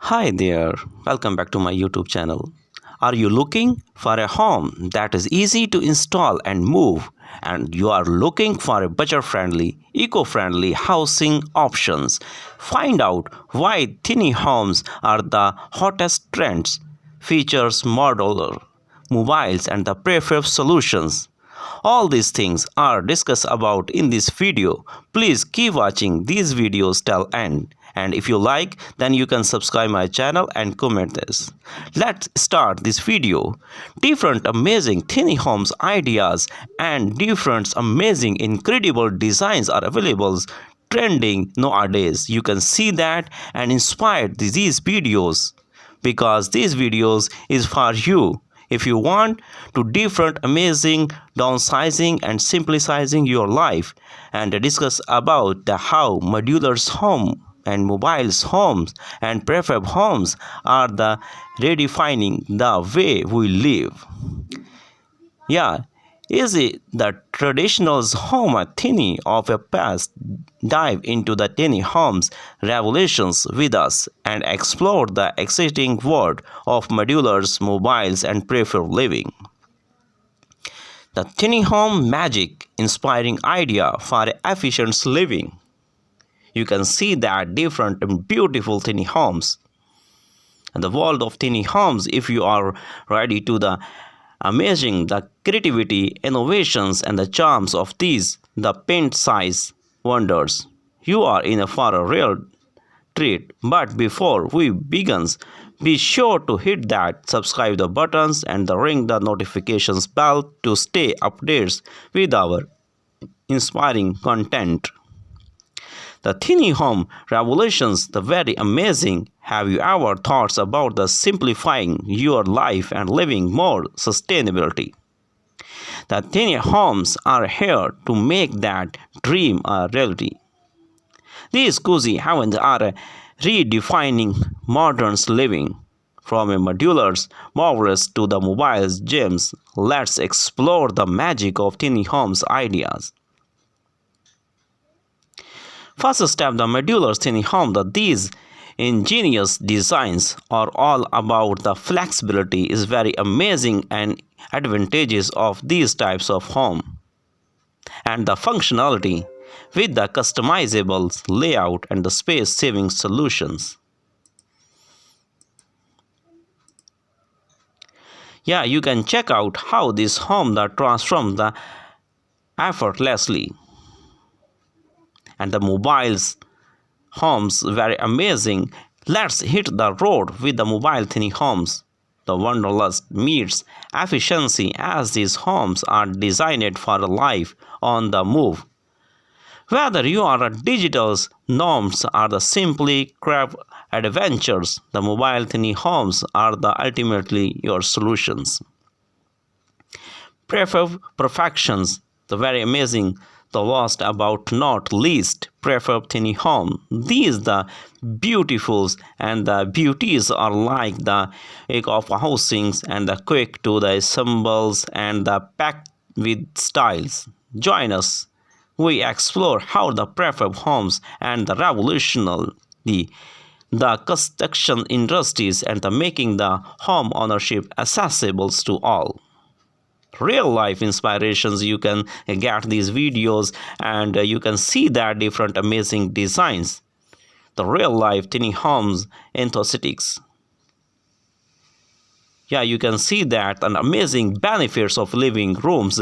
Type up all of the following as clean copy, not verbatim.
Hi there, welcome back to my YouTube channel. Are you looking for a home that is easy to install and move, and you are looking for a budget-friendly, eco-friendly housing options? Find out why tiny homes are the hottest trends, features modular, mobiles and the preferred solutions. All these things are discussed about in this video. Please keep watching these videos till end. And if you like, then you can subscribe my channel and comment this. Let's start this video. Different amazing tiny homes ideas and different amazing incredible designs are available trending nowadays. You can see that and inspired these videos because these videos is for you. If you want to different amazing downsizing and simplifying your life and discuss about the how modular home and mobiles homes and prefab homes are the redefining the way we live. Yeah, is it the traditional home a tiny of a past? Dive into the tiny homes revolutions with us and explore the exciting world of modulars, mobiles, and preferred living. The tiny home magic inspiring idea for efficient living. You can see that different and beautiful tiny homes. And the world of tiny homes, if you are ready to the amazing the creativity, innovations and the charms of these the paint size wonders. You are in for a real treat. But before we begins, be sure to hit that subscribe the buttons and the ring the notifications bell to stay updates with our inspiring content. The tiny home revolutions, the very amazing. Have you ever thoughts about the simplifying your life and living more sustainability? The tiny homes are here to make that dream a reality. These cozy heavens are redefining modern living. From a modular marvelous to the mobile gems, let's explore the magic of tiny homes ideas. First step, the modular tiny home. These ingenious designs are all about the flexibility is very amazing and advantages of these types of home and the functionality with the customizable layout and the space saving solutions. Yeah, you can check out how this home that transforms the effortlessly. And the mobiles homes very amazing. Let's hit the road with the mobile tiny homes. The wanderlust meets efficiency as these homes are designed for a life on the move. Whether you are a digital nomads or the simply crave adventures, the mobile tiny homes are the ultimately your solutions. Preferred perfections, the very amazing, the last about not least, preferred tiny home. These the beautifuls and the beauties are like the egg of housings and the quick to the symbols and the packed with styles. Join us. We explore how the preferred homes and the revolutionary the construction industries and the making the home ownership accessible to all. Real life inspirations you can get these videos and you can see that different amazing designs, the real life tiny homes enthusiasts. Yeah, you can see that and amazing benefits of living rooms.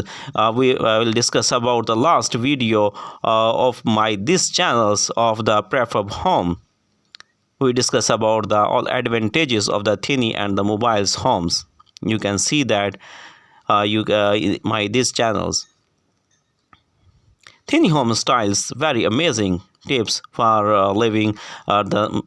We will discuss about the last video of my this channels of the prefab home. We discuss about the all advantages of the tiny and the mobiles homes. You can see that my these channels. Tiny home styles very amazing tips for living the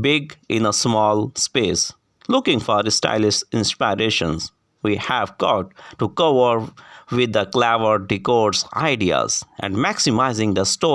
big in a small space. Looking for stylish inspirations, we have got to cover with the clever decors ideas and maximizing the store.